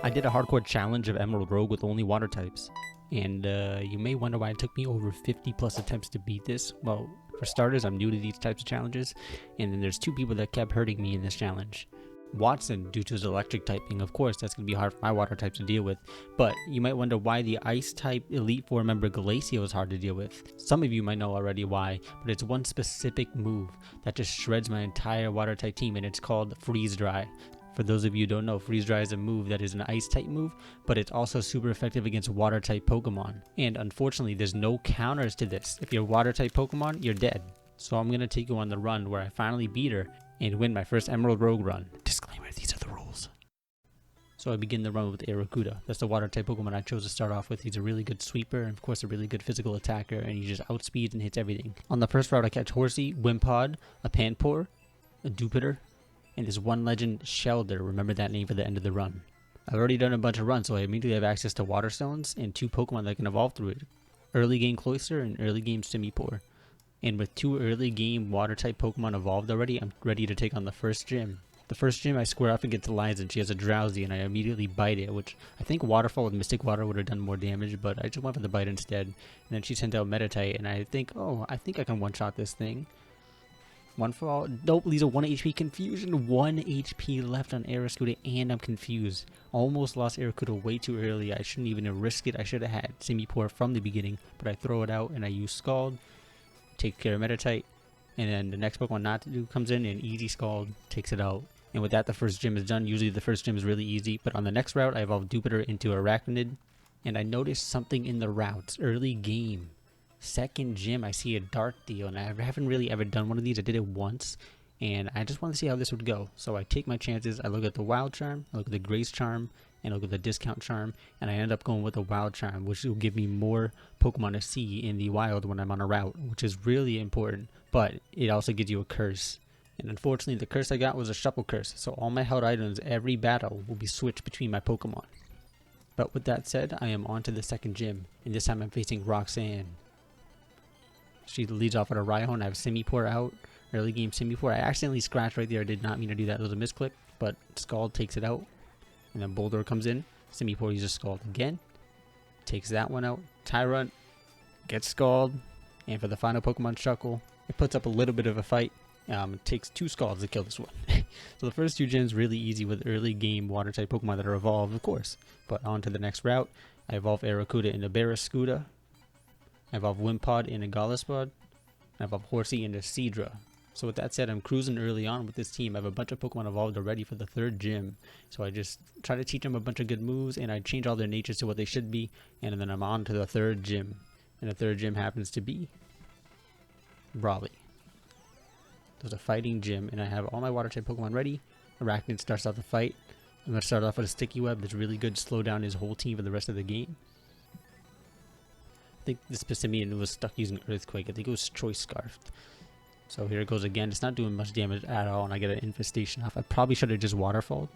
I did a hardcore challenge of Emerald Rogue with only water types. And you may wonder why it took me over 50 plus attempts to beat this. Well, for starters, I'm new to these types of challenges, and then there's two people that kept hurting me in this challenge. Watson, due to his electric typing, of course, that's going to be hard for my water types to deal with. But you might wonder why the ice type Elite Four member Glacio is hard to deal with. Some of you might know already why, but it's one specific move that just shreds my entire water type team, and it's called Freeze Dry. For those of you who don't know, Freeze Dry is a move that is an ice type move, but it's also super effective against water type Pokemon. And unfortunately, there's no counters to this. If you're water type Pokemon, you're dead. So I'm going to take you on the run where I finally beat her and win my first Emerald Rogue run. Disclaimer, these are the rules. So I begin the run with Arrokuda. That's the water type Pokemon I chose to start off with. He's a really good sweeper and of course a really good physical attacker, and he just outspeeds and hits everything. On the first route I catch Horsey, Wimpod, a Panpour, a Dupiter, and this one legend Shelder. Remember that name for the end of the run. I've already done a bunch of runs, so I immediately have access to Water Stones and two Pokemon that can evolve through it. Early game Cloyster and early game Simipour. And with two early game water type Pokemon evolved already, I'm ready to take on the first gym. The first gym I square off against Lions and she has a Drowsy and I immediately bite it, which I think Waterfall with Mystic Water would have done more damage, but I just went for the bite instead. And then she sent out Meditite and I think, oh, I think I can one-shot this thing. One fall. Nope, leaves a 1 HP confusion. 1 HP left on Arrokuda and I'm confused. Almost lost Arrokuda way too early. I shouldn't even have risked it. I should have had Simipour from the beginning, but I throw it out and I use Scald. Take care of Meditite. And then the next Pokemon not to do comes in and easy Scald takes it out. And with that, the first gym is done. Usually the first gym is really easy, but on the next route, I evolved Jupiter into Arachnid. And I noticed something in the routes early game. Second gym, I see a Dart deal, and I haven't really ever done one of these. I did it once, and I just want to see how this would go. So I take my chances. I look at the Wild Charm, I look at the Grace Charm, and I look at the Discount Charm, and I end up going with the Wild Charm, which will give me more Pokemon to see in the wild when I'm on a route, which is really important. But it also gives you a curse. And unfortunately, the curse I got was a Shuffle Curse, so all my held items every battle will be switched between my Pokemon. But with that said, I am on to the second gym, and this time I'm facing Roxanne. She leads off with a Rhyhorn. I have Simipour out. Early game Simipour. I accidentally scratched right there. I did not mean to do that. It was a misclick, but Scald takes it out. And then Boulder comes in. Simipour uses Scald again. Takes that one out. Tyrant gets Scald. And for the final Pokemon Shuckle, it puts up a little bit of a fight. It takes 2 Scalds to kill this one. So the first 2 gyms really easy with early game water type Pokemon that are evolved, of course. But on to the next route. I evolve Arrokuda into Barraskewda. I evolve Wimpod into Gallespod. I evolve Horsey into Seadra. So with that said, I'm cruising early on with this team. I have a bunch of Pokemon evolved already for the third gym. So I just try to teach them a bunch of good moves, and I change all their natures to what they should be. And then I'm on to the third gym. And the third gym happens to be Raleigh. There's a fighting gym, and I have all my water type Pokemon ready. Arachnid starts off the fight. I'm going to start off with a Sticky Web that's really good to slow down his whole team for the rest of the game. I think this Pissimian was stuck using Earthquake. I think it was Choice Scarfed. So here it goes again. It's not doing much damage at all, and I get an Infestation off. I probably should have just Waterfalled.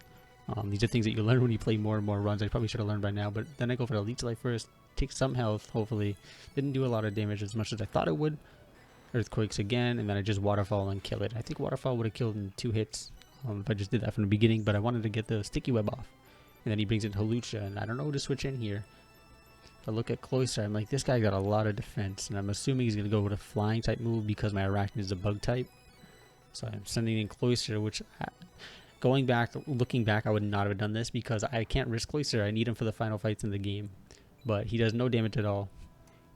These are things that you learn when you play more and more runs. I probably should have learned by now, but then I go for the Leech Life first. Take some health, hopefully. Didn't do a lot of damage as much as I thought it would. Earthquakes again, and then I just Waterfall and kill it. I think Waterfall would have killed in 2 hits if I just did that from the beginning, but I wanted to get the Sticky Web off. And then he brings in Hawlucha, and I don't know who to switch in here. If I look at Cloyster, I'm like, this guy got a lot of defense, and I'm assuming he's going to go with a flying type move because my Arachnid is a bug type. So I'm sending in Cloyster, which, looking back, I would not have done this because I can't risk Cloyster. I need him for the final fights in the game. But he does no damage at all.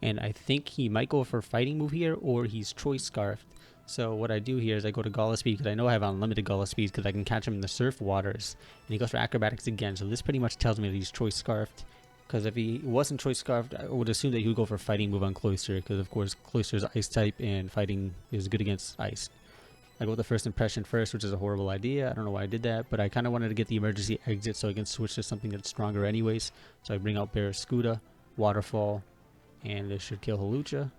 And I think he might go for a fighting move here, or he's Choice Scarfed. So what I do here is I go to Gala Speed because I know I have unlimited Gala Speed because I can catch him in the surf waters. And he goes for Acrobatics again. So this pretty much tells me that he's Choice Scarfed. Because if he wasn't Choice Scarfed, I would assume that he would go for a fighting move on Cloyster. Because of course Cloyster is Ice type and fighting is good against Ice. I go with the first impression first, which is a horrible idea. I don't know why I did that, but I kind of wanted to get the emergency exit so I can switch to something that's stronger anyways. So I bring out Barraskewda, Waterfall, and this should kill Hawlucha.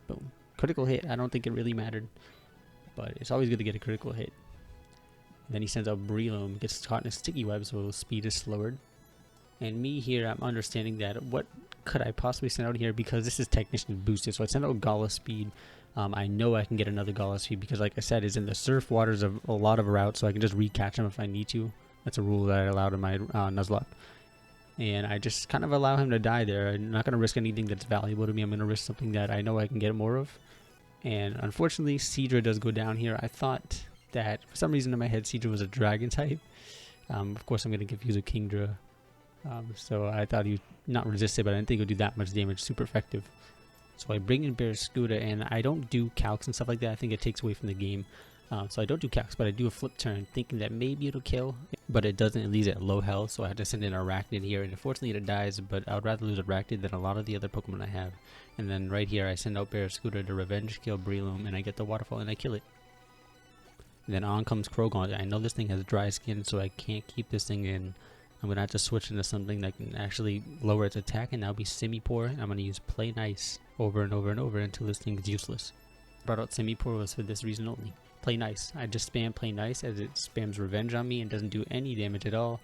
Boom. Critical hit. I don't think it really mattered, but it's always good to get a critical hit. And then he sends out Breloom, gets caught in a Sticky Web, so speed is slowered. And me here, I'm understanding that what could I possibly send out here, because this is Technician boosted, so I send out Gala Speed. I know I can get another Gala Speed because, like I said, it's in the surf waters of a lot of routes, so I can just recatch them if I need to. That's a rule that I allowed in my Nuzlocke. And I just kind of allow him to die there. I'm not going to risk anything that's valuable to me. I'm going to risk something that I know I can get more of. And unfortunately, Seadra does go down here. I thought that, for some reason in my head, Seadra was a dragon type. Of course, I'm going to confuse with Kingdra. So I thought he would not resist it, but I didn't think it would do that much damage. Super effective. So I bring in Barraskewda, and I don't do calcs and stuff like that. I think it takes away from the game. So I don't do calcs, but I do a flip turn, thinking that maybe it'll kill, but it doesn't. It leaves it at low health, so I have to send in Arachnid here, and unfortunately it dies, but I would rather lose Arachnid than a lot of the other Pokemon I have. And then right here, I send out Barraskewda to revenge kill Breloom, and I get the Waterfall, and I kill it. And then on comes Croagunk. I know this thing has dry skin, so I can't keep this thing in. I'm going to have to switch into something that can actually lower its attack, and that'll be Simipour, and I'm going to use Play Nice over and over and over until this thing is useless. Brought out Simipour was for this reason only. Play Nice. I just spam Play Nice as it spams Revenge on me and doesn't do any damage at all.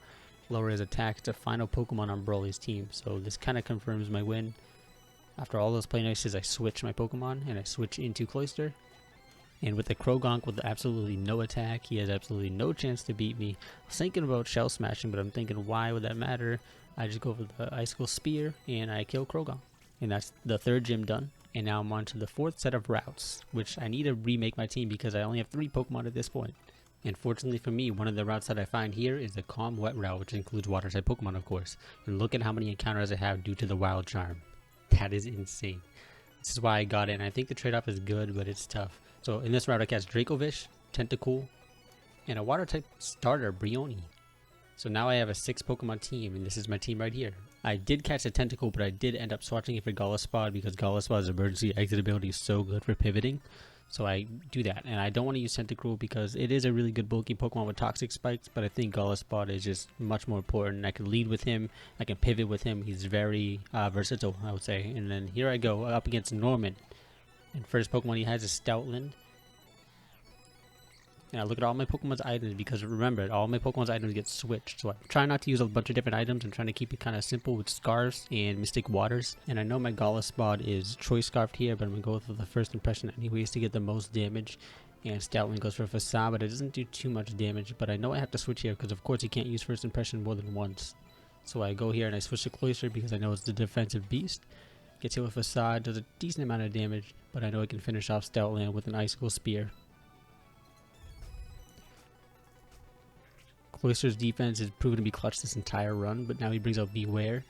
Lower his attack. It's a final Pokemon on Broly's team, so this kind of confirms my win. After all those Play Nices, I switch my Pokemon and I switch into Cloyster. And with the Croagunk with absolutely no attack, he has absolutely no chance to beat me. I was thinking about Shell Smashing, but I'm thinking, why would that matter? I just go for the Icicle Spear and I kill Croagunk. And that's the third gym done. And now I'm on to the fourth set of routes, which I need to remake my team because I only have 3 Pokemon at this point. And fortunately for me, one of the routes that I find here is the Calm Wet route, which includes water type Pokemon, of course. And look at how many encounters I have due to the Wild Charm. That is insane. This is why I got it, and I think the trade-off is good, but it's tough. So in this route I catch Dracovish, Tentacool, and a water type starter, Brioni. So now I have a 6 Pokemon team, and this is my team right here. I did catch a Tentacool, but I did end up swatching it for Gallespod because Gallespod's emergency exit ability is so good for pivoting. So I do that, and I don't want to use Tentacool because it is a really good bulky Pokemon with toxic spikes, but I think Gallespod is just much more important. I can lead with him, I can pivot with him. He's very versatile, I would say. And then here I go up against Norman. And first Pokemon he has is Stoutland. And I look at all my Pokemon's items because remember, all my Pokemon's items get switched. So I'm trying not to use a bunch of different items. I'm trying to keep it kind of simple with Scarves and Mystic Waters. And I know my Gallespod is Choice Scarfed here, but I'm going to go for the first impression anyways to get the most damage. And Stoutland goes for Facade, but it doesn't do too much damage. But I know I have to switch here because of course you can't use first impression more than once. So I go here and I switch to Cloyster because I know it's the defensive beast. Gets hit with Facade, does a decent amount of damage, but I know I can finish off Stoutland with an Icicle Spear. Cloyster's defense has proven to be clutch this entire run, but now he brings out Beware.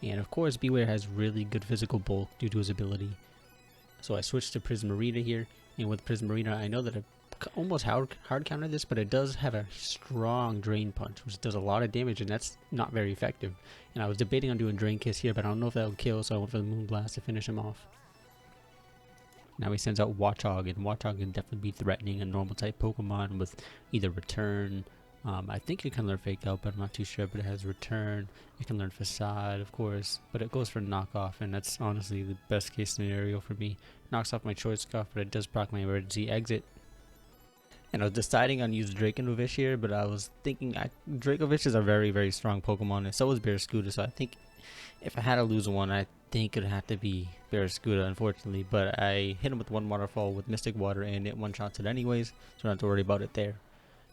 And of course, Beware has really good physical bulk due to his ability. So I switch to Prismarina here, and with Prismarina, I know that I almost hard counter this, but it does have a strong Drain Punch, which does a lot of damage, and that's not very effective. And I was debating on doing Drain Kiss here, but I don't know if that would kill, so I went for the Moonblast to finish him off. Now he sends out Watchog, and Watchog can definitely be threatening a normal type Pokemon with either Return. I think it can learn Fake Out, but I'm not too sure. But it has Return. It can learn Facade, of course. But it goes for Knockoff, and that's honestly the best case scenario for me. Knocks off my Choice Scarf, but it does proc my emergency exit. And I was deciding on use Dracovish here, but I was thinking Dracovish is a very, very strong Pokemon, and so is Barraskewda. So I think if I had to lose one, I think it'd have to be Barraskewda, unfortunately. But I hit him with one Waterfall with Mystic Water, and it one-shots it anyways, so I don't have to worry about it there.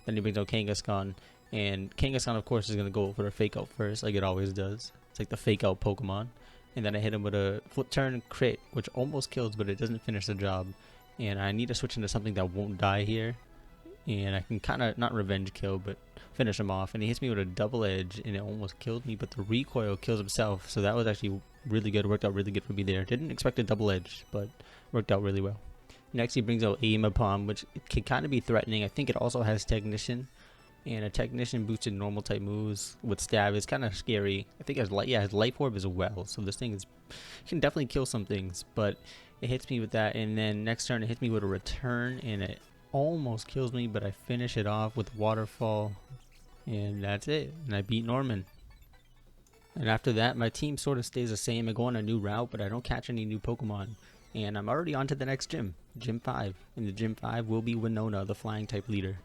Then he brings out Kangaskhan, and Kangaskhan, of course, is going to go for a Fake Out first, like it always does. It's like the Fake Out Pokemon. And then I hit him with a Flip Turn Crit, which almost kills, but it doesn't finish the job. And I need to switch into something that won't die here. And I can kind of, not revenge kill, but finish him off. And he hits me with a Double Edge, and it almost killed me, but the recoil kills himself. So that was actually really good, worked out really good for me there. Didn't expect a Double Edge, but worked out really well. Next he brings out Aimapalm, which can kind of be threatening. I think it also has Technician, and a Technician boosted normal type moves with Stab is kind of scary. I think it has has Life Orb as well, so this thing can definitely kill some things, but it hits me with that, and then next turn it hits me with a Return, and it almost kills me, but I finish it off with Waterfall, and that's it, and I beat Norman. And after that, my team sort of stays the same. I go on a new route, but I don't catch any new Pokemon. And I'm already on to the next gym, Gym 5. And the Gym 5 will be Winona, the flying type leader,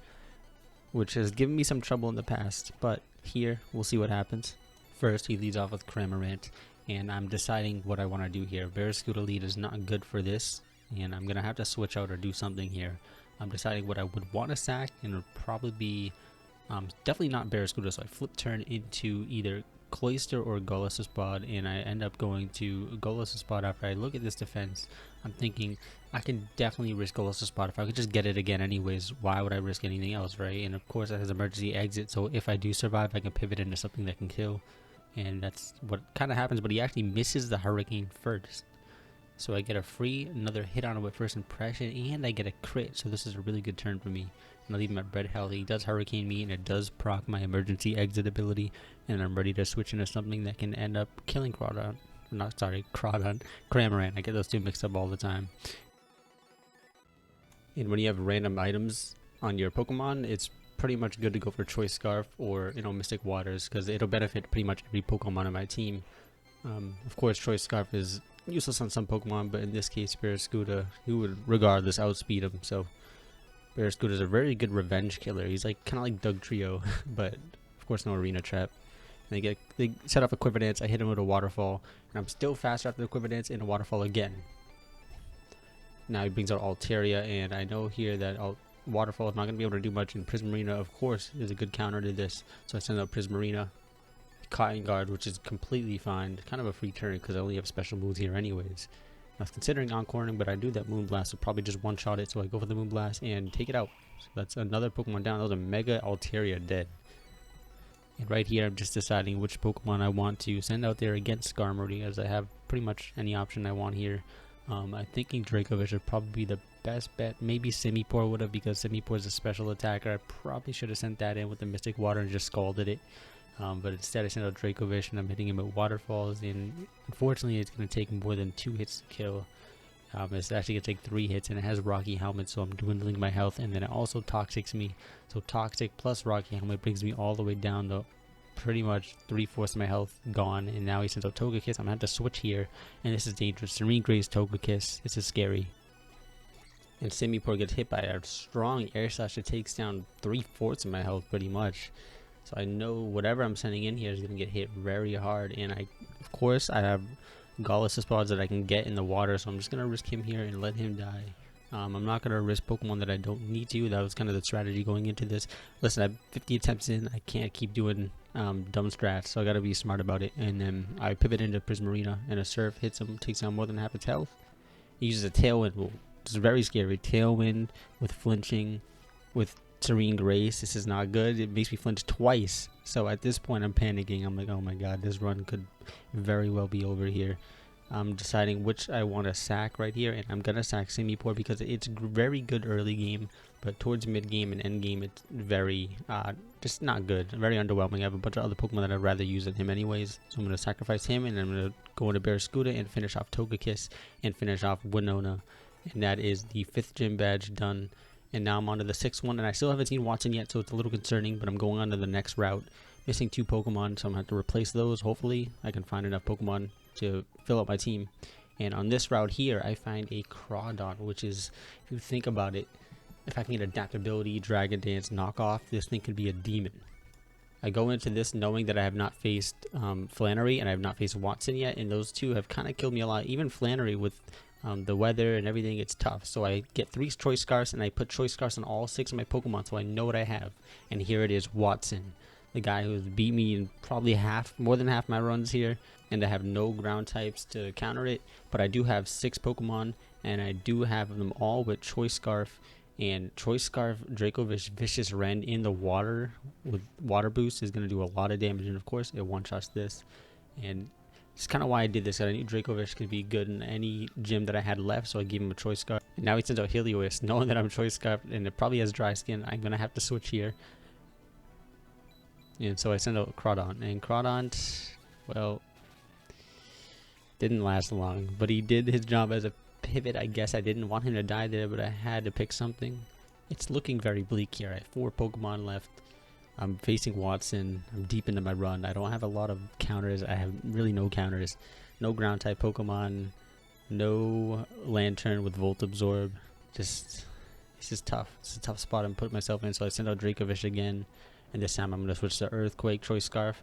which has given me some trouble in the past. But here, we'll see what happens. First, he leads off with Cramorant, and I'm deciding what I want to do here. Barraskewda lead is not good for this, and I'm going to have to switch out or do something here. I'm deciding what I would want to sack, and it would probably be Definitely not Barracuda, so I flip turn into either Cloyster or Golisespod, and I end up going to Golisespod. After I look at this defense, I'm thinking I can definitely risk Golisespod. If I could just get it again anyways, why would I risk anything else, right? And of course it has emergency exit, so if I do survive, I can pivot into something that can kill. And that's what kind of happens, but he actually misses the Hurricane first. So I get a free another hit on him with first impression, and I get a crit, so this is a really good turn for me. And I leave him at red health. He does Hurricane me, and it does proc my emergency exit ability, and I'm ready to switch into something that can end up killing Crawdon. Not sorry, Crawdon, Cramorant. I get those two mixed up all the time. And when you have random items on your Pokemon, it's pretty much good to go for Choice Scarf or, you know, Mystic Waters, because it'll benefit pretty much every Pokemon on my team. Of course, Choice Scarf is useless on some Pokemon, but in this case, Barracuda, you would regardless outspeed him. So Barracuda is a very good revenge killer. He's like kind of like Dugtrio, but of course no arena trap. And they set off a Quiver Dance. I hit him with a Waterfall, and I'm still faster after the Quiver Dance and a Waterfall again. Now he brings out Altaria, and I know here that Waterfall is not going to be able to do much, and Prismarina, of course, is a good counter to this. So I send out Prismarina, Cotton Guard, which is completely fine. Kind of a free turn because I only have special moves here anyways. I was considering Encoring, but I knew that Moonblast would probably just one-shot it, so I go for the Moonblast and take it out. So that's another Pokemon down. That was a Mega Altaria dead. And right here, I'm just deciding which Pokemon I want to send out there against Skarmory, as I have pretty much any option I want here. I'm thinking Dracovish would probably be the best bet. Maybe Simipour would have, because Simipour is a special attacker. I probably should have sent that in with the Mystic Water and just scalded it. But instead I sent out Dracovish, and I'm hitting him with Waterfalls, and unfortunately it's going to take more than 2 hits to kill. It's actually going to take 3 hits, and it has Rocky Helmet, so I'm dwindling my health, and then it also Toxics me. So Toxic plus Rocky Helmet brings me all the way down to pretty much 3/4 of my health gone, and now he sends out Togekiss. I'm going to have to switch here, and this is dangerous. Serene Grace, Togekiss, this is scary. And Simipour gets hit by a strong Air Slash that takes down 3/4 of my health pretty much. So I know whatever I'm sending in here is going to get hit very hard, and of course I have Golisespods that I can get in the water, so I'm just going to risk him here and let him die. I'm not going to risk Pokemon that I don't need to. That was kind of the strategy going into this. Listen, I have 50 attempts in. I can't keep doing dumb strats, so I got to be smart about it. And then I pivot into Prismarina, and a Surf hits him, takes down more than half its health. He uses a Tailwind, which is very scary. Tailwind with flinching, with Serene Grace. This is not good. It makes me flinch twice. So at this point I'm panicking. I'm like, oh my god, this run could very well be over here. I'm deciding which I want to sack right here, and I'm gonna sack Simipour because it's very good early game, but towards mid game and end game it's very just not good, very underwhelming. I have a bunch of other Pokemon that I'd rather use than him anyways, so I'm gonna sacrifice him, and I'm gonna go into Barracuda and finish off Togekiss and finish off Winona, and that is the 5th gym badge done. And now I'm on to the 6th one, and I still haven't seen Watson yet, so it's a little concerning, but I'm going on to the next route. Missing 2 Pokemon, so I'm going to have to replace those. Hopefully, I can find enough Pokemon to fill up my team. And on this route here, I find a Crawdon, which is, if you think about it, if I can get Adaptability, Dragon Dance, Knockoff, this thing could be a demon. I go into this knowing that I have not faced Flannery, and I have not faced Watson yet, and those two have kind of killed me a lot. Even Flannery with the weather and everything, it's tough. So I get 3 Choice Scarfs, and I put Choice Scarfs on all 6 of my Pokemon, so I know what I have. And here it is, Watson, the guy who's beat me in probably more than half my runs here, and I have no ground types to counter it. But I do have 6 Pokemon, and I do have them all with Choice Scarf. And Choice Scarf, Dracovish, Vicious Rend in the water with Water Boost is going to do a lot of damage, and of course it one-shots this. And it's kind of why I did this. I knew Dracovish could be good in any gym that I had left, so I gave him a Choice Scarf. And now he sends out Helios, knowing that I'm Choice Scarf, and it probably has dry skin. I'm going to have to switch here. And so I send out Crawdon. And Crawdon, well, didn't last long, but he did his job as a pivot. I guess I didn't want him to die there, but I had to pick something. It's looking very bleak here. I have 4 Pokemon left. I'm facing Watson. I'm deep into my run. I don't have a lot of counters. I have really no counters. No ground type Pokemon. No Lantern with Volt Absorb. It's just tough. It's a tough spot I'm putting myself in. So I send out Dracovish again. And this time I'm going to switch to Earthquake, Choice Scarf,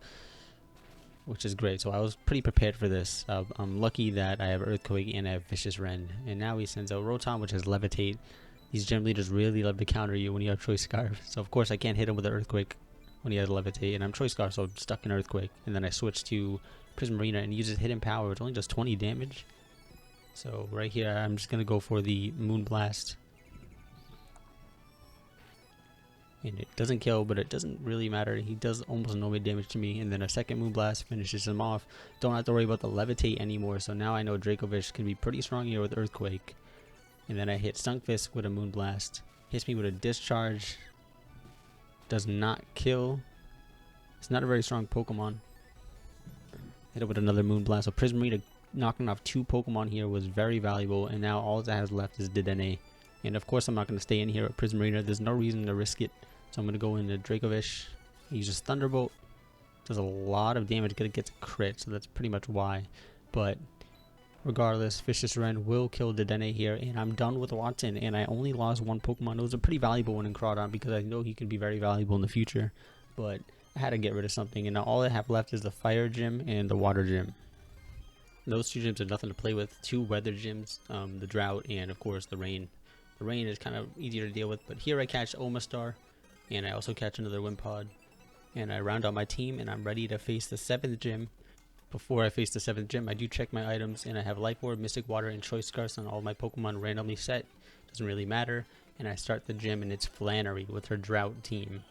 which is great. So I was pretty prepared for this. I'm lucky that I have Earthquake and I have Vicious Rend. And now he sends out Rotom, which has Levitate. These gym leaders really love to counter you when you have Choice Scarf. So of course I can't hit him with the Earthquake. when he has Levitate, and I'm Choice Scarf, so I'm stuck in Earthquake. And then I switch to Prism Arena and uses Hidden Power, which only does 20 damage. So right here, I'm just gonna go for the Moon Blast. And it doesn't kill, but it doesn't really matter. He does almost no damage to me, and then a second Moon Blast finishes him off. Don't have to worry about the Levitate anymore, so now I know Dracovish can be pretty strong here with Earthquake. And then I hit Stunkfist with a Moon Blast. Hits me with a Discharge. Does not kill. It's not a very strong Pokemon. Hit it with another Moon Blast. So Prism Arena knocking off 2 Pokemon here was very valuable, and now all it has left is Dedenne. And of course I'm not going to stay in here at Prism Arena. There's no reason to risk it. So I'm going to go into Dracovish. He uses Thunderbolt. Does a lot of damage because it gets a crit, so that's pretty much why. But regardless, Vicious Rend will kill Dedenne here, and I'm done with Watson. And I only lost 1 Pokemon. It was a pretty valuable one in Crawdon because I know he can be very valuable in the future. But I had to get rid of something, and now all I have left is the Fire Gym and the Water Gym. Those 2 gyms are nothing to play with. 2 Weather Gyms, the Drought, and of course the Rain. The Rain is kind of easier to deal with, but here I catch Omastar. And I also catch another Wimpod. And I round out my team, and I'm ready to face the 7th gym. Before I face the 7th gym, I do check my items, and I have Life Orb, Mystic Water, and Choice Scarfs on all my Pokemon randomly set. Doesn't really matter. And I start the gym, and it's Flannery with her Drought team.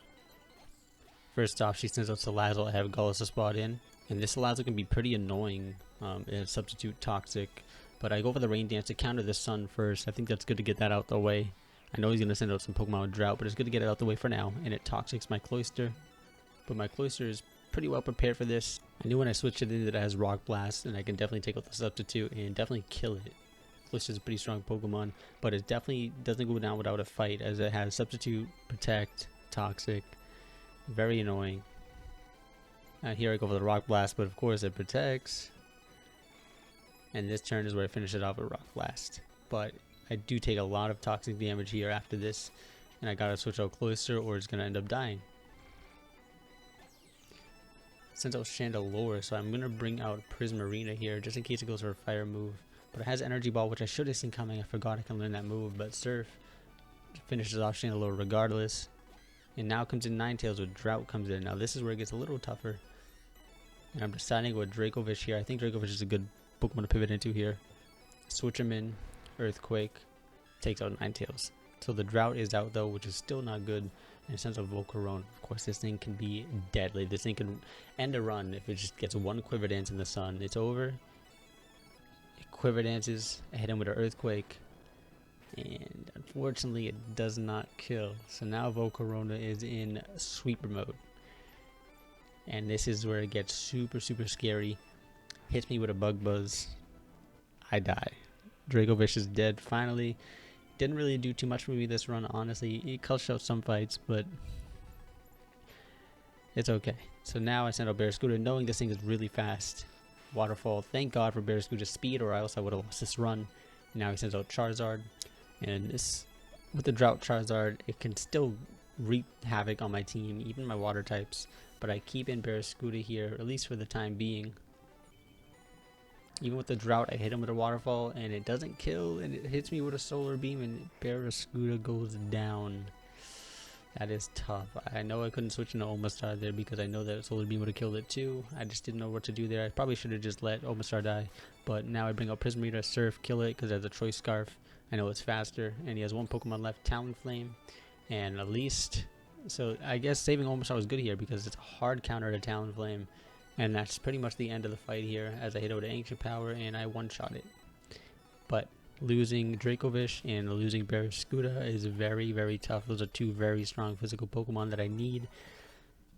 First off, she sends out Salazzle. I have Golisopod in. And this Salazzle can be pretty annoying as substitute Toxic. But I go for the Rain Dance to counter the Sun first. I think that's good to get that out the way. I know he's going to send out some Pokemon with Drought, but it's good to get it out the way for now. And it Toxics my Cloyster. But my Cloyster is pretty well prepared for this. I knew when I switched it in that it has Rock Blast, and I can definitely take out the substitute and definitely kill it. Cloyster is a pretty strong Pokemon, but it definitely doesn't go down without a fight, as it has Substitute, Protect, Toxic. Very annoying. Here I go for the Rock Blast, but of course it protects. And this turn is where I finish it off with Rock Blast. But I do take a lot of toxic damage here after this, and I gotta switch out Cloyster or it's gonna end up dying. Since I was Chandelure, so I'm gonna bring out Prism Arena here just in case it goes for a fire move. But it has Energy Ball, which I should have seen coming. I forgot I can learn that move, but Surf finishes off Chandelure regardless. And now comes in Ninetales with Drought comes in. Now this is where it gets a little tougher. And I'm deciding with Dracovish here. I think Dracovish is a good Pokemon to pivot into here. Switch him in. Earthquake takes out Ninetales. So the Drought is out though, which is still not good. And it sends a Volcarona. Of course, this thing can be deadly. This thing can end a run if it just gets 1 Quiver Dance in the sun. It's over. It Quiver Dances. I hit him with an Earthquake. And unfortunately, it does not kill. So now Volcarona is in Sweeper mode. And this is where it gets super, super scary. Hits me with a Bug Buzz. I die. Dracovish is dead finally. Didn't really do too much for me this run, honestly. It clutched out some fights, but it's okay. So now I send out Barraskewda, knowing this thing is really fast. Waterfall. Thank God for Barraskewda's speed, or else I would have lost this run. Now he sends out Charizard. And this, with the Drought Charizard, it can still wreak havoc on my team, even my water types. But I keep in Barraskewda here, at least for the time being. Even with the Drought, I hit him with a Waterfall, and it doesn't kill, and it hits me with a Solar Beam, and Barraskewda goes down. That is tough. I know I couldn't switch into Omastar there because I know that Solar Beam would have killed it too. I just didn't know what to do there. I probably should have just let Omastar die. But now I bring out Prism Reader, Surf, kill it because it has a Choice Scarf. I know it's faster, and he has 1 Pokemon left, Talonflame, and at least. So I guess saving Omastar was good here because it's a hard counter to Talonflame. And that's pretty much the end of the fight here, as I hit out Ancient Power and I one-shot it. But losing Dracovish and losing Barraskewda is very, very tough. Those are 2 very strong physical Pokemon that I need.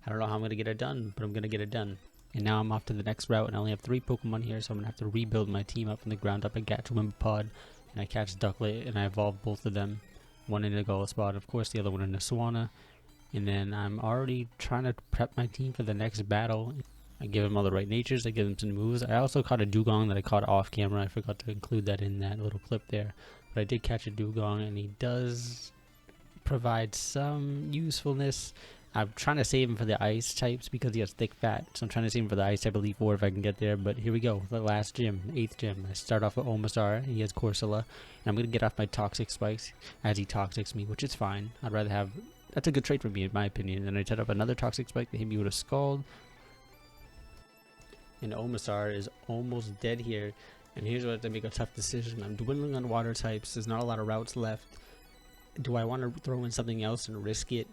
I don't know how I'm going to get it done, but I'm going to get it done. And now I'm off to the next route, and I only have 3 Pokemon here, so I'm going to have to rebuild my team up from the ground up. I catch Wimpod, and I catch Ducklet, and I evolve both of them. One in a Golisopod, of course, the other one in a Swanna. And then I'm already trying to prep my team for the next battle. I give him all the right natures, I give him some moves. I also caught a Dugong that I caught off camera. I forgot to include that in that little clip there. But I did catch a Dugong, and he does provide some usefulness. I'm trying to save him for the ice types because he has thick fat. So I'm trying to save him for the ice type Elite Four if I can get there. But here we go, the last gym, 8th gym. I start off with Omastar, he has Corsola. And I'm going to get off my Toxic Spikes as he Toxics me, which is fine. I'd rather have that's a good trade for me in my opinion. And I set up another Toxic Spike to hit me with a Scald. And Omastar is almost dead here. And here's where I have to make a tough decision. I'm dwindling on water types. There's not a lot of routes left. Do I want to throw in something else and risk it?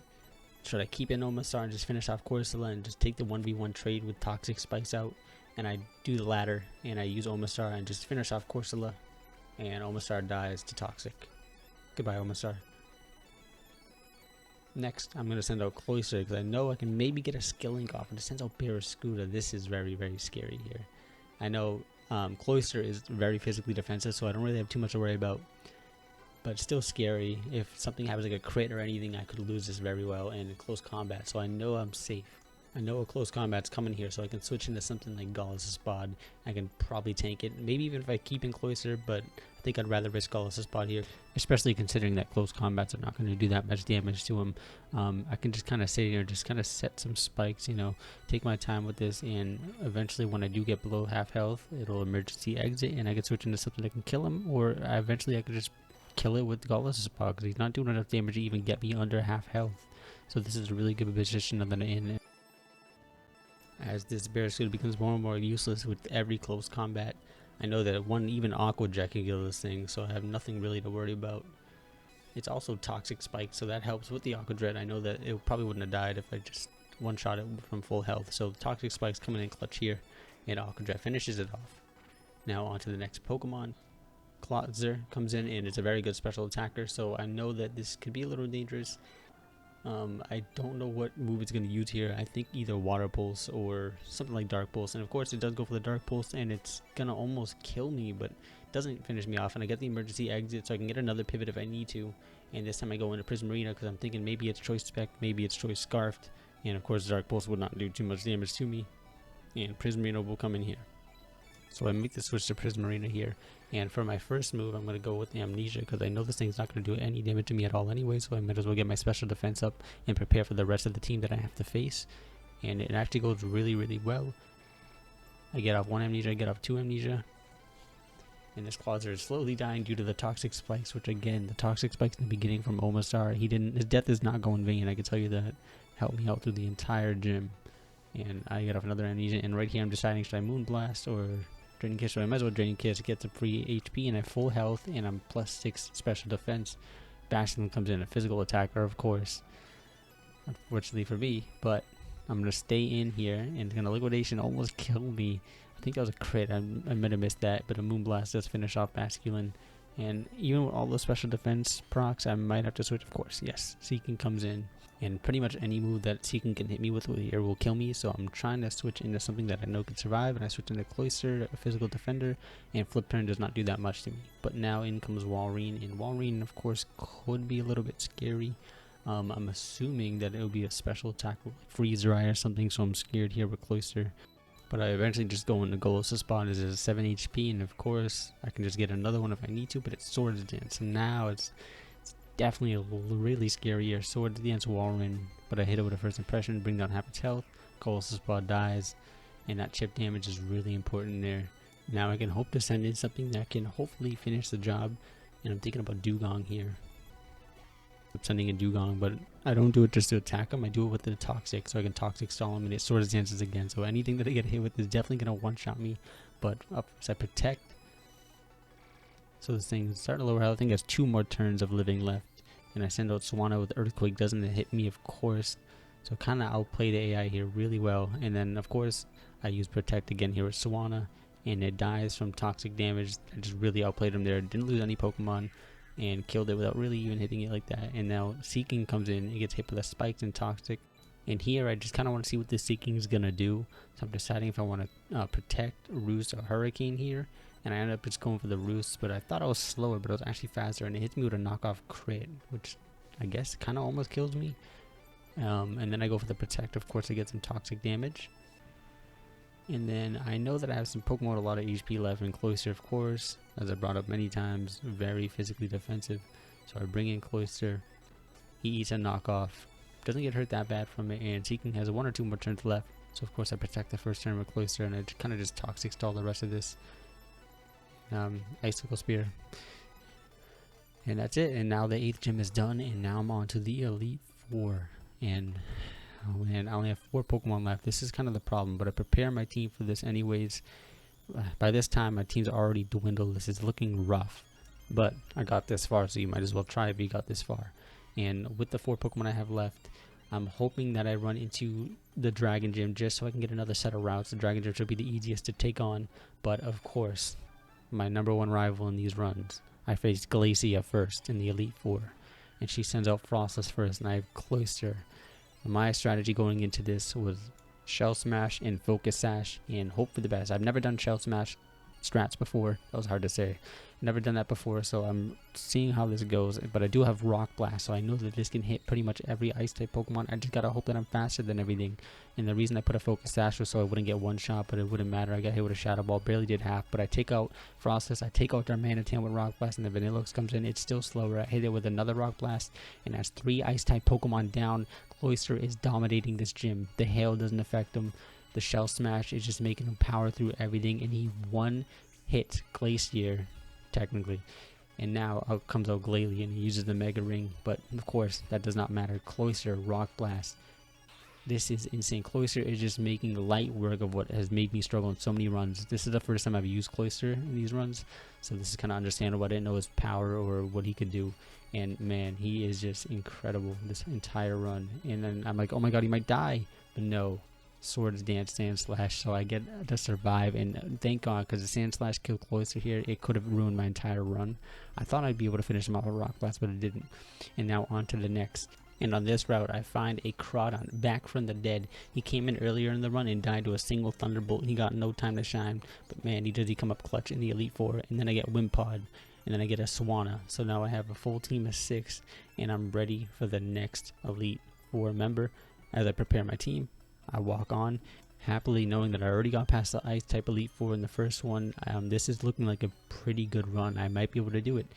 Should I keep in Omastar and just finish off Corsola and just take the 1v1 trade with Toxic Spikes out? And I do the latter and I use Omastar and just finish off Corsola. And Omastar dies to Toxic. Goodbye, Omastar. Next, I'm going to send out Cloyster because I know I can maybe get a skill link off. And it sends out Barraskewda. This is very, very scary here. I know Cloyster is very physically defensive, so I don't really have too much to worry about. But it's still scary. If something happens like a crit or anything, I could lose this very well and in close combat. So I know I'm safe. I know a close combat's coming here, so I can switch into something like Gallus' Bod. I can probably tank it. Maybe even if I keep in Cloyster, but I think I'd rather risk Gallus' Bod here. Especially considering that close combats are not going to do that much damage to him. I can just kind of sit here, just kind of set some spikes, you know, take my time with this, and eventually when I do get below half health, it'll emergency exit, and I can switch into something that can kill him, or eventually I could just kill it with Gallus' Bod, because he's not doing enough damage to even get me under half health. So this is a really good position that I'm in. As this Barraskewda becomes more and more useless with every close combat, I know that one even Aqua Jet can kill this thing, so I have nothing really to worry about. It's also Toxic Spike, so that helps with the Aqua Jet. I know that it probably wouldn't have died if I just one-shot it from full health. So Toxic Spike's coming in clutch here, and Aqua Jet finishes it off. Now on to the next Pokemon. Klotzer comes in, and it's a very good special attacker, so I know that this could be a little dangerous. I don't know what move it's going to use here. I think either Water Pulse or something like Dark Pulse. And of course it does go for the Dark Pulse, and it's going to almost kill me, but it doesn't finish me off. And I get the emergency exit so I can get another pivot if I need to. And this time I go into Prismarina because I'm thinking maybe it's Choice Spec, maybe it's Choice Scarfed. And of course Dark Pulse would not do too much damage to me. And Prismarina will come in here. So I make the switch to Prismarina here. And for my first move, I'm going to go with the Amnesia because I know this thing's not going to do any damage to me at all anyway. So I might as well get my special defense up and prepare for the rest of the team that I have to face. And it actually goes really, really well. I get off one Amnesia, I get off two Amnesia. And this Klotzer is slowly dying due to the Toxic Spikes, which again, the Toxic Spikes in the beginning from Omastar, his death is not going vain. I can tell you that. Helped me out through the entire gym. And I get off another Amnesia, and right here I'm deciding should I Moonblast or Draining Kiss. So I might as well Draining Kiss to get the free HP, and I have full health, and I'm +6 special defense. Bastion comes in, a physical attacker, of course, unfortunately for me, but I'm going to stay in here, and it's going to Liquidation almost kill me. I think that was a crit, I might have missed that, but a Moonblast does finish off Basculin. And even with all those special defense procs, I might have to switch, of course, yes, Seeking comes in. And pretty much any move that Seeking can hit me with here will kill me, so I'm trying to switch into something that I know can survive, and I switch into Cloyster, a physical defender, and Flip Turn does not do that much to me. But now in comes Walrein, and Walrein of course could be a little bit scary. I'm assuming that it will be a special attack like Freeze Dry or something, so I'm scared here with Cloyster. But I eventually just go into Gallus' Spot as a 7 HP, and of course I can just get another one if I need to, but it's Swords Dance, so now it's definitely a really scary Swords Dance Walrein, but I hit it with a first impression, bring down half its health, Gallus' Spot dies, and that chip damage is really important there. Now I can hope to send in something that can hopefully finish the job, and I'm thinking about Dugong here. I'm sending in Dugong, but I don't do it just to attack him, I do it with the Toxic, so I can Toxic stall him and it Swords Dances again, so anything that I get hit with is definitely going to one-shot me, but up as I protect. So this thing is starting to lower health. I think it has 2 more turns of living left. And I send out Swanna with Earthquake. Doesn't hit me, of course. So kind of outplay the AI here really well. And then, of course, I use Protect again here with Swanna. And it dies from toxic damage. I just really outplayed him there. Didn't lose any Pokemon. And killed it without really even hitting it like that. And now Seeking comes in. It gets hit with the Spikes and Toxic. And here I just kind of want to see what this Seeking is going to do. So I'm deciding if I want to Protect, Roost, or Hurricane here. And I ended up just going for the Roost, but I thought I was slower, but I was actually faster, and it hits me with a knockoff crit, which I guess kind of almost kills me. And then I go for the Protect, of course, to get some toxic damage. And then I know that I have some Pokemon with a lot of HP left, and Cloyster, of course, as I brought up many times, very physically defensive. So I bring in Cloyster, he eats a knockoff, doesn't get hurt that bad from it, and Seeking has 1 or 2 more turns left. So of course I protect the first turn with Cloyster, and I kind of just toxic stall the rest of this. Icicle Spear, and that's it. And now the 8th gym is done, and now I'm on to the Elite 4, and oh man, I only have 4 Pokemon left. This is kind of the problem, but I prepare my team for this anyways. By this time, my team's already dwindled. This is looking rough, but I got this far, so you might as well try if you got this far. And with the 4 Pokemon I have left, I'm hoping that I run into the Dragon Gym just so I can get another set of routes. The Dragon Gym should be the easiest to take on, but of course, my #1 rival in these runs, I faced Glacia first in the Elite Four, and she sends out Frostless first, and I have Cloyster. My strategy going into this was Shell Smash and Focus Sash and hope for the best. I've never done Shell Smash strats before. That was hard to say. Never done that before, so I'm seeing how this goes. But I do have Rock Blast, so I know that this can hit pretty much every ice type Pokemon. I just gotta hope that I'm faster than everything. And the reason I put a Focus Sash was so I wouldn't get one shot, but it wouldn't matter. I got hit with a Shadow Ball, barely did half. But I take out Frostless, I take out Darmanitan with Rock Blast, and the Vanilluxe comes in. It's still slower. I hit it with another Rock Blast, and as 3 ice type Pokemon down, Cloyster is dominating this gym. The Hail doesn't affect him. The Shell Smash is just making him power through everything, and he one-hit Glacier, technically. And now out comes out Glalie, and he uses the Mega Ring, but of course that does not matter. Cloyster, Rock Blast. This is insane. Cloyster is just making light work of what has made me struggle in so many runs. This is the first time I've used Cloyster in these runs, so this is kind of understandable. I didn't know his power or what he could do, and man, he is just incredible this entire run. And then I'm like, oh my god, he might die, but no. Swords Dance, Sand Slash, so I get to survive, and thank god, because the Sand Slash killed Cloyster here. It could have ruined my entire run. I thought I'd be able to finish him off with Rock Blast, but it didn't. And now on to the next. And on this route, I find a Crawdon back from the dead. He came in earlier in the run and died to a single Thunderbolt. He got no time to shine, but man, he come up clutch in the Elite Four. And then I get Wimpod, and then I get a Swanna. So now I have a full team of 6, and I'm ready for the next Elite Four member. As I prepare my team, I walk on, happily knowing that I already got past the Ice type Elite Four in the first one. This is looking like a pretty good run. I might be able to do it.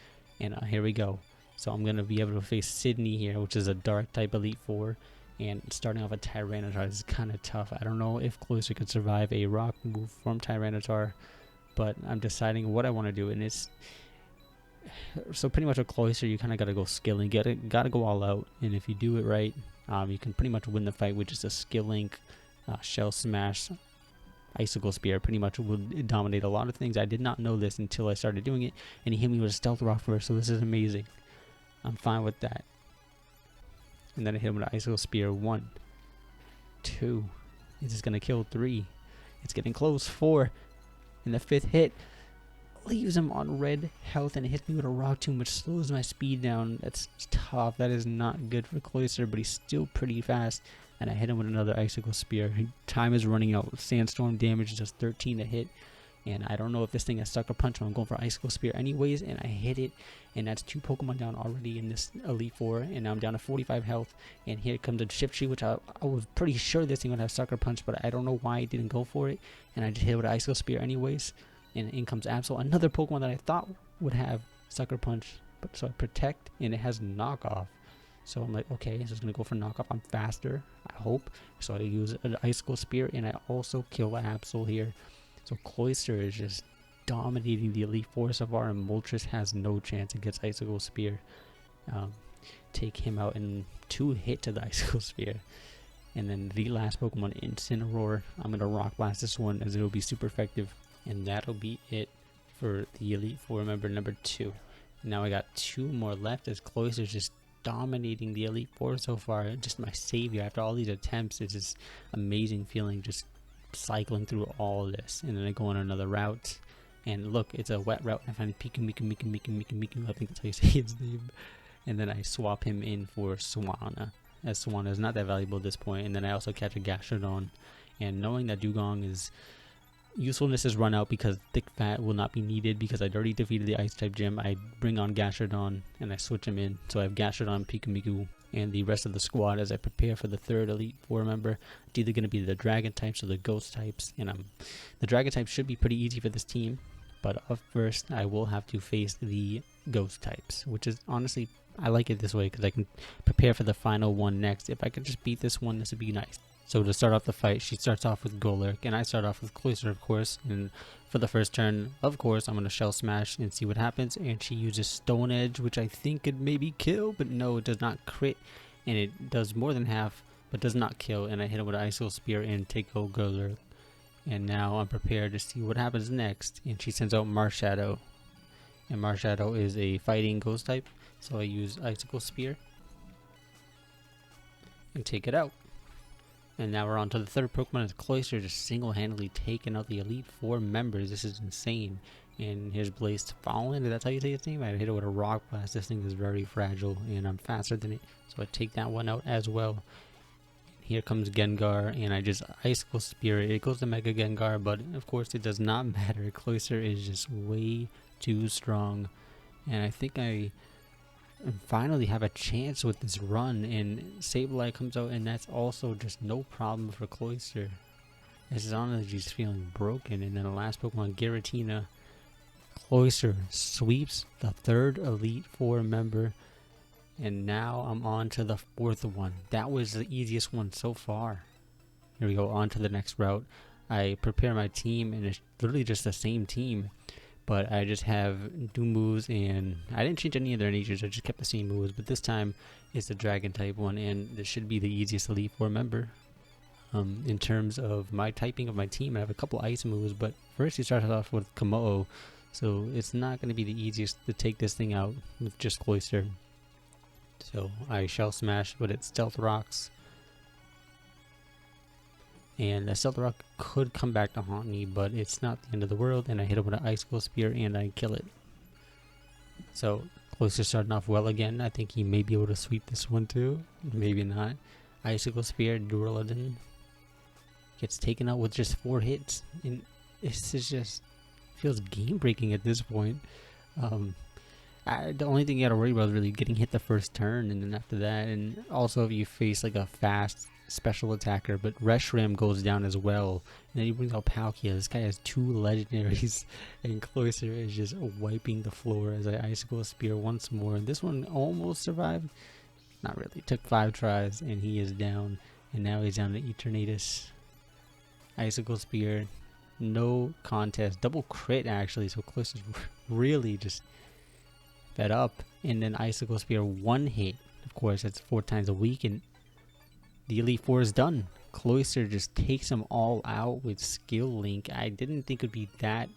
And here we go. So I'm going to be able to face Sydney here, which is a Dark type Elite Four. And starting off a Tyranitar is kind of tough. I don't know if Cloyster could survive a rock move from Tyranitar, but I'm deciding what I want to do. And it's so pretty much with Cloyster, you kind of got to go skilling, got to go all out. And if you do it right, you can pretty much win the fight with just a Skill Link, Shell Smash, Icicle Spear. Pretty much would dominate a lot of things. I did not know this until I started doing it, and he hit me with a Stealth Rock first, so this is amazing. I'm fine with that. And then I hit him with an Icicle Spear. 1, 2. Is this going to kill? 3. It's getting close. 4. And the 5th hit leaves him on red health, and it hits me with a Rock Tomb, which slows my speed down. That's tough. That is not good for Cloyster, but he's still pretty fast. And I hit him with another Icicle Spear. Time is running out. Sandstorm damage does 13 to hit. And I don't know if this thing has Sucker Punch, so I'm going for Icicle Spear anyways, and I hit it. And that's 2 Pokemon down already in this Elite Four, and now I'm down to 45 health. And here comes a Shift Tree, which I was pretty sure this thing would have Sucker Punch, but I don't know why I didn't go for it. And I just hit it with Icicle Spear anyways. And in comes Absol, another Pokemon that I thought would have Sucker Punch, but so I Protect, and it has Knockoff. So I'm like, okay, so it's gonna go for Knockoff. I'm faster, I hope. So I use an Icicle Spear, and I also kill Absol here. So Cloyster is just dominating the Elite Four so far, and Moltres has no chance against Icicle Spear. Take him out in 2 hit to the Icicle Spear. And then the last Pokemon, Incineroar. I'm gonna Rock Blast this one, as it'll be super effective. And that'll be it for the Elite Four member number 2. Now I got 2 more left, as Cloyster's just dominating the Elite Four so far. Just my savior after all these attempts. It's just amazing feeling, just cycling through all this. And then I go on another route, and look, it's a wet route. I find Miku, I think that's how you say his name. And then I swap him in for Swanna, as Swanna is not that valuable at this point. And then I also catch a Gastrodon, and knowing that Dugong usefulness is run out because Thick Fat will not be needed because I'd already defeated the Ice type gym, I bring on Gastrodon and I switch him in. So I have Gastrodon, Pikamiku, and the rest of the squad as I prepare for the 3rd Elite Four member. It's either going to be the Dragon types or the Ghost types, and the Dragon types should be pretty easy for this team, but up first I will have to face the Ghost types, which is honestly, I like it this way because I can prepare for the final one next. If I could just beat this one, this would be nice. So to start off the fight, she starts off with Golurk, and I start off with Cloyster, of course. And for the first turn, of course, I'm going to Shell Smash and see what happens. And she uses Stone Edge, which I think could maybe kill, but no, it does not crit. and it does more than half, but does not kill. And I hit him with an Icicle Spear and Taco Girler. And now I'm prepared to see what happens next. And she sends out Marshadow. And Marshadow is a fighting ghost type, so I use Icicle Spear and take it out. And now we're on to the third Pokemon. As Cloyster just single-handedly taking out the Elite Four members. This is insane. And here's Blazed Fallen. That's how you say its name? I hit it with a Rock Blast. This thing is very fragile, and I'm faster than it, so I take that one out as well. Here comes Gengar, and I just Icicle Spear it. It goes to Mega Gengar, but of course it does not matter. Cloyster is just way too strong, and I think I finally have a chance with this run. And Sableye comes out, and that's also just no problem for Cloyster. This is honestly just feeling broken. And then the last Pokemon, Giratina. Cloyster sweeps the third Elite Four member, and now I'm on to the fourth one. That was the easiest one so far. Here we go, on to the next route. I prepare my team, and it's literally just the same team, but I just have new moves, and I didn't change any of their natures. I just kept the same moves, but this time it's the Dragon type one, and this should be the easiest Elite Four member. In terms of my typing of my team, I have a couple ice moves, but first you started off with Komodo, so it's not going to be the easiest to take this thing out with just Cloyster. So I Shell Smash, but it Stealth Rocks. And the Stealth Rock could come back to haunt me, but it's not the end of the world. And I hit it with an Icicle Spear and I kill it. So Cloyster starting off well again. I think he may be able to sweep this one too. Maybe not. Icicle Spear, Duraludon gets taken out with just 4 hits. And this is just feels game breaking at this point. The only thing you gotta worry about is really getting hit the first turn, and then after that, and also if you face like a fast special attacker. But Reshiram goes down as well, and then he brings out Palkia. This guy has 2 legendaries, and Cloyster is just wiping the floor as I Icicle Spear once more. And this one almost survived, not really. It took 5 tries, and he is down. And now he's down to Eternatus. Icicle Spear, no contest, double crit actually. So Cloyster's really just fed up. And then Icicle Spear 1 hit. Of course, that's 4 times a week, and the Elite Four is done. Cloyster just takes them all out with Skill Link. I didn't think it would be that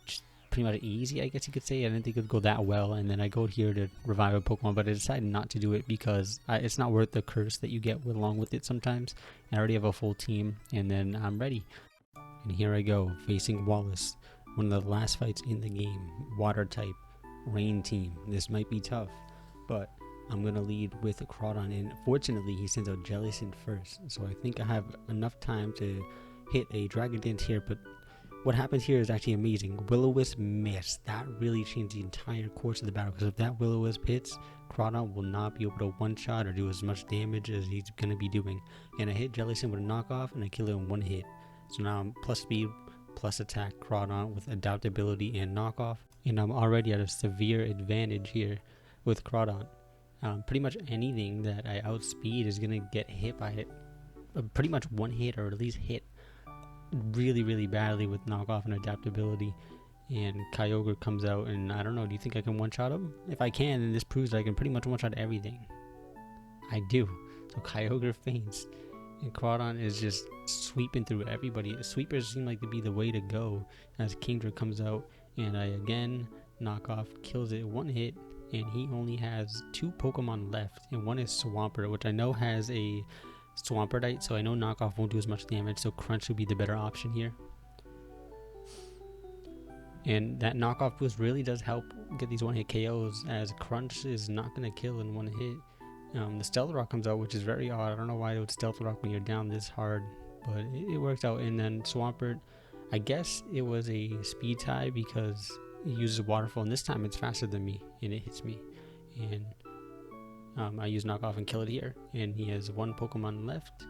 just pretty much easy, I guess you could say. I didn't think it would go that well. And then I go here to revive a Pokemon, but I decided not to do it because it's not worth the curse that you get along with it sometimes. I already have a full team, and then I'm ready. And here I go, facing Wallace. One of the last fights in the game. Water type. Rain team. This might be tough, but I'm going to lead with a Crawdon, and fortunately he sends out Jellicent first, so I think I have enough time to hit a Dragon Dance here. But what happens here is actually amazing. Will-O-Wisp missed. That really changed the entire course of the battle, because if that Will-O-Wisp hits, Crawdon will not be able to one-shot or do as much damage as he's going to be doing. And I hit Jellicent with a knockoff, and I kill it in 1 hit. So now I'm plus speed, plus attack Crawdon with adaptability and knockoff, and I'm already at a severe advantage here with Crawdon. Pretty much anything that I outspeed is gonna get hit by it, pretty much 1 hit, or at least hit really, really badly with knockoff and adaptability. And Kyogre comes out, and I don't know, do you think I can one-shot him? If I can, then this proves that I can pretty much one-shot everything. I do. So Kyogre faints, and Crawdon is just sweeping through everybody. Sweepers seem like to be the way to go as Kingdra comes out, and I again knockoff kills it 1 hit. And he only has 2 Pokemon left, and one is Swampert, which I know has a Swampertite, so I know knockoff won't do as much damage, so Crunch would be the better option here. And that knockoff boost really does help get these 1-hit KOs, as Crunch is not going to kill in 1 hit. The Stealth Rock comes out, which is very odd. I don't know why it would Stealth Rock when you're down this hard, but it works out. And then Swampert, I guess it was a speed tie because it uses Waterfall, and this time it's faster than me, and it hits me. And I use knockoff and kill it here, and he has 1 Pokemon left.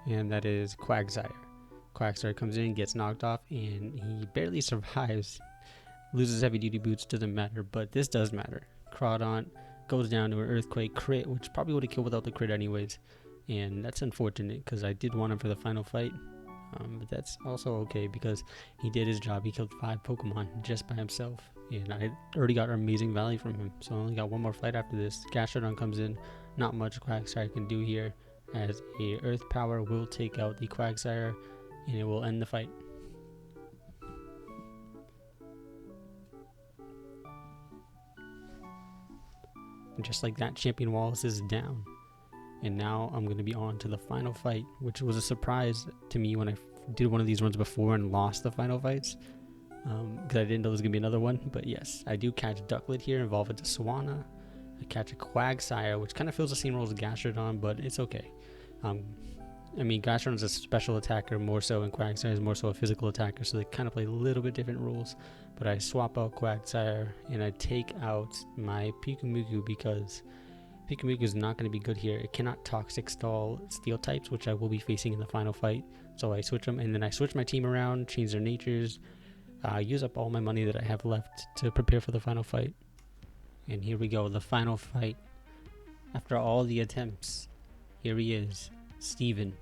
And that is Quagsire. Quagsire comes in, gets knocked off, and he barely survives. Loses heavy duty boots, doesn't matter, but this does matter. Crawdon goes down to an Earthquake crit, which probably would have killed without the crit anyways. And that's unfortunate because I did want him for the final fight. But that's also okay because he did his job. He killed 5 Pokemon just by himself. and I already got amazing value from him, so I only got one more fight after this. Gastrodon comes in, not much Quagsire can do here, as a Earth Power will take out the Quagsire, and it will end the fight. And just like that, Champion Wallace is down. And now I'm going to be on to the final fight, which was a surprise to me when I did one of these runs before and lost the final fights. Because I didn't know there was going to be another one. But yes, I do catch Ducklet here, evolve into Swanna. I catch a Quagsire, which kind of fills the same role as Gastrodon, but it's okay. I mean, Gastrodon is a special attacker more so, and Quagsire is more so a physical attacker, so they kind of play a little bit different rules. But I swap out Quagsire, and I take out my Pikumuku because Pikumuku is not going to be good here. It cannot Toxic Stall Steel types, which I will be facing in the final fight. So I switch them, and then I switch my team around, change their natures, use up all my money that I have left to prepare for the final fight. And here we go, the final fight. After all the attempts, here he is, Steven.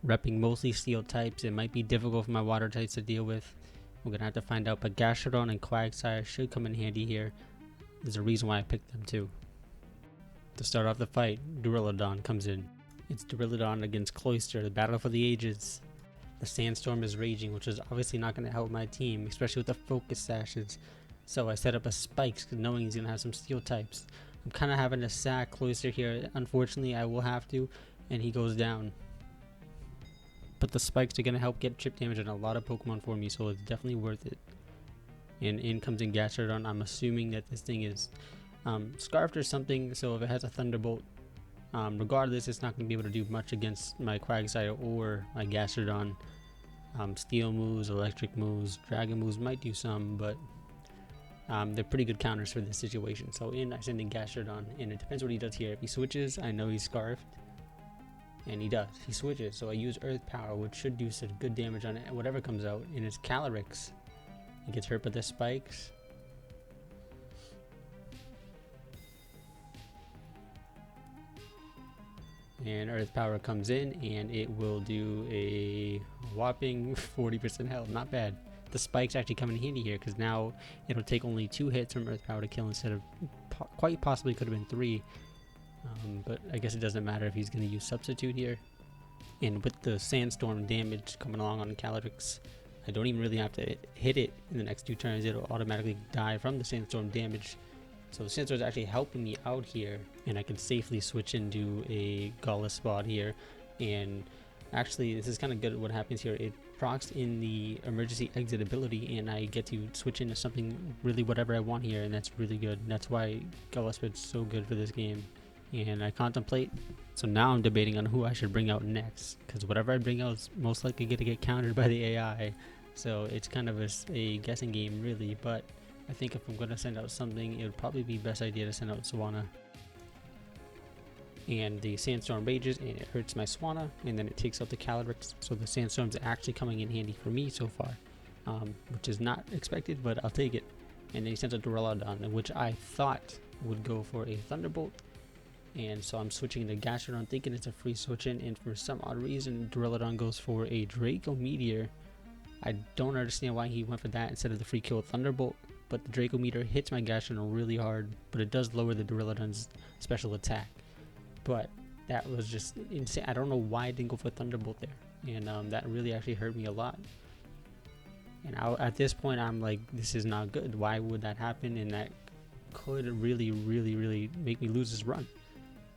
Repping mostly steel types. It might be difficult for my water types to deal with. We're going to have to find out, but Gastrodon and Quagsire should come in handy here. There's a reason why I picked them too. To start off the fight, Duraludon comes in. It's Duraludon against Cloyster, the battle for the ages. The Sandstorm is raging, which is obviously not going to help my team, especially with the Focus Sashes. So I set up a Spikes, knowing he's going to have some steel types. I'm kind of having to sack Cloyster here. Unfortunately, I will have to, and he goes down. But the Spikes are going to help get chip damage on a lot of Pokemon for me, so it's definitely worth it. And in comes in Gastrodon. I'm assuming that this thing is Scarfed or something, so if it has a Thunderbolt, regardless, it's not going to be able to do much against my Quagsire or my Gastrodon. Steel moves, electric moves, dragon moves might do some, but they're pretty good counters for this situation. So I send in Gastrodon, and it depends what he does here. If he switches, I know he's Scarfed, and he does. He switches, so I use Earth Power, which should do some good damage on it, whatever comes out, and it's Calyrex. He gets hurt by the Spikes. And Earth Power comes in, and it will do a whopping 40% health. Not bad. The Spikes actually come in handy here, because now it'll take only 2 hits from Earth Power to kill instead of quite possibly could have been 3. But I guess it doesn't matter if he's going to use Substitute here. And with the Sandstorm damage coming along on Calyrex, I don't even really have to hit it in the next 2 turns. It'll automatically die from the Sandstorm damage. So the Sandstorm is actually helping me out here, and I can safely switch into a Gallus spot here. And actually, this is kind of good what happens here. It procs in the emergency exit ability, and I get to switch into something really whatever I want here, and that's really good. And that's why Gallus is so good for this game. And I contemplate, so now I'm debating on who I should bring out next, because whatever I bring out is most likely going to get countered by the AI. So it's kind of a guessing game really, but I think if I'm going to send out something, it would probably be best idea to send out Swanna. And the Sandstorm rages, and it hurts my Swanna, and then it takes out the Calyrex, so the Sandstorm's actually coming in handy for me so far, which is not expected, but I'll take it. And then he sends a Duraludon, which I thought would go for a Thunderbolt, and so I'm switching to Gastrodon thinking it's a free switch in, and for some odd reason Duraludon goes for a Draco Meteor. I don't understand why he went for that instead of the free kill Thunderbolt, but the Draco Meteor hits my Gastrodon really hard, but it does lower the Duraludon's special attack. But that was just insane. I don't know why I didn't go for Thunderbolt there, and that really actually hurt me a lot. And at this point I'm like, this is not good. Why would that happen? And that could really make me lose this run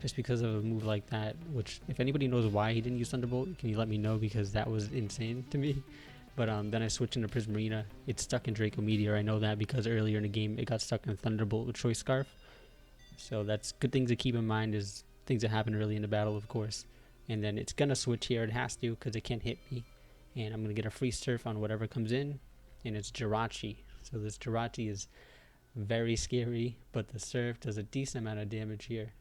just because of a move like that, which if anybody knows why he didn't use Thunderbolt, can you let me know, because that was insane to me. But then I switched into Prismarina. It's stuck in Draco Meteor. I know that because earlier in the game it got stuck in Thunderbolt with Choice Scarf. So that's good things to keep in mind, is things that happen early in the battle, of course. And then it's gonna switch here. It has to, because it can't hit me. And I'm gonna get a free Surf on whatever comes in, and it's Jirachi. So this Jirachi is very scary, but the Surf does a decent amount of damage here.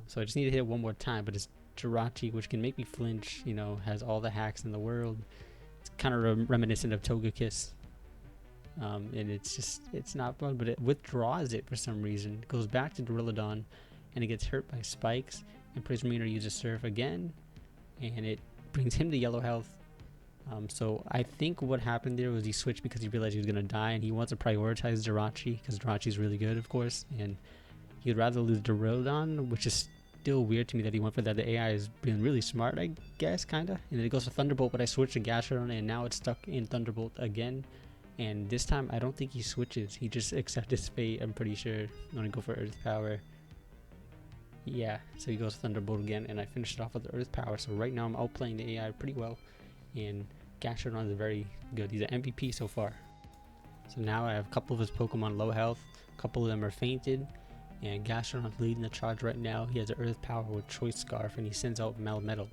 So I just need to hit it one more time, but it's Jirachi, which can make me flinch, you know, has all the hacks in the world. It's kind of reminiscent of Togekiss. And it's not fun, but it withdraws it for some reason. It goes back to Duraludon, and it gets hurt by Spikes, and Prismarina uses Surf again, and it brings him to yellow health. So I think what happened there was he switched because he realized he was going to die, and he wants to prioritize Jirachi because Jirachi's really good, of course, and he'd rather lose Duraludon, which is still weird to me that he went for that. The AI is being really smart, I guess, kind of. And then it goes to Thunderbolt, but I switched to Gastrodon, and now it's stuck in Thunderbolt again. And this time, I don't think he switches. He just accepts his fate, I'm pretty sure. I'm going to go for Earth Power. Yeah, so he goes Thunderbolt again, and I finished it off with the Earth Power. So right now, I'm outplaying the AI pretty well. And Gastrodon is very good. He's an MVP so far. So now I have a couple of his Pokemon low health. A couple of them are fainted. And Gastrodon's leading the charge right now. He has an Earth Power with Choice Scarf, and he sends out Melmetal.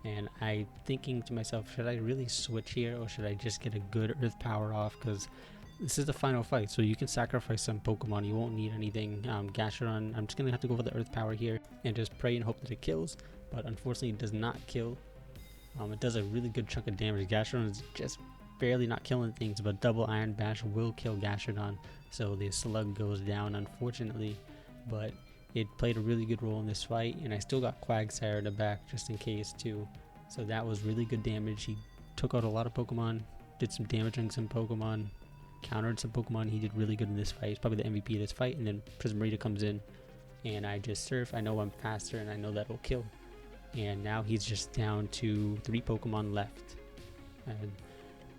And I'm thinking to myself, should I really switch here, or should I just get a good Earth Power off? Because this is the final fight, so you can sacrifice some Pokemon. You won't need anything. Gastrodon, I'm just going to have to go for the Earth Power here and just pray and hope that it kills. But unfortunately, it does not kill. It does a really good chunk of damage. Gastrodon is just barely not killing things, but double Iron Bash will kill Gastrodon. So the slug goes down, unfortunately. But it played a really good role in this fight, and I still got Quagsire in the back just in case too. So that was really good damage. He took out a lot of Pokemon, did some damage on some Pokemon, countered some Pokemon. He did really good in this fight. He's probably the MVP of this fight. And then Prismarita comes in, and I just surf. I know I'm faster, and I know that'll kill. And now he's just down to 3 Pokemon left. And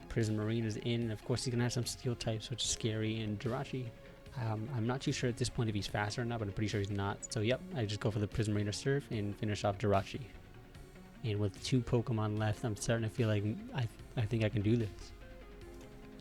Prismarina's in, and of course he's gonna have some Steel types, which is scary. And Jirachi, I'm not too sure at this point if he's faster or not, but I'm pretty sure he's not. So yep, I just go for the Prismarina Surf and finish off Jirachi. And with 2 Pokemon left, I'm starting to feel like I think I can do this.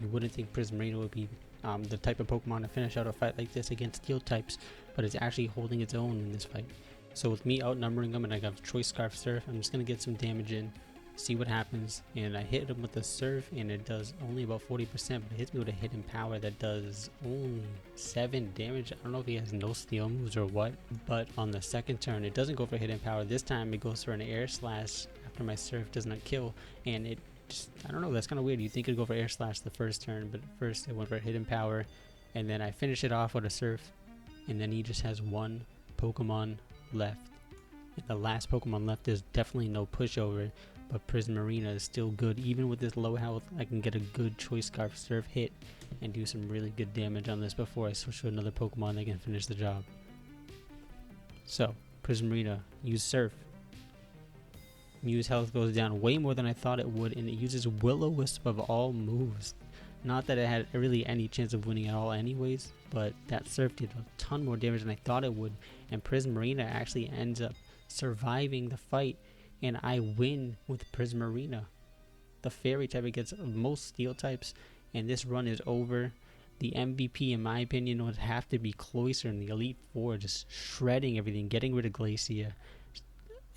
You wouldn't think Prismarina would be the type of Pokemon to finish out a fight like this against Steel types, but it's actually holding its own in this fight. So with me outnumbering them, and I got Choice Scarf Surf, I'm just going to get some damage in, see what happens. And I hit him with the Surf, and it does only about 40%, but it hits me with a Hidden Power that does only 7 damage. I don't know if he has no Steel moves or what, but on the second turn, it doesn't go for Hidden Power. This time, it goes for an Air Slash after my Surf does not kill, and it just, I don't know, that's kind of weird. You think it'd go for Air Slash the first turn, but first it went for Hidden Power, and then I finish it off with a Surf, and then he just has 1 Pokemon left. And the last Pokemon left is definitely no pushover, but Prismarina is still good. Even with this low health, I can get a good Choice Scarf Surf hit and do some really good damage on this before I switch to another Pokemon that can finish the job. So, Prismarina, use Surf. Mew's health goes down way more than I thought it would, and it uses Will-O-Wisp of all moves. Not that it had really any chance of winning at all anyways, but that Surf did a ton more damage than I thought it would, and Prismarina actually ends up surviving the fight, and I win with Prismarina. The Fairy type gets most Steel types, and this run is over. The MVP, in my opinion, would have to be Cloyster in the Elite Four, just shredding everything, getting rid of Glacia.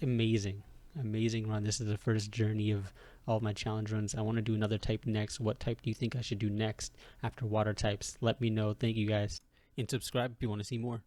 Amazing. Amazing run. This is the first journey of all my challenge runs. I want to do another type next. What type do you think I should do next after water types? Let me know. Thank you guys. And subscribe if you want to see more.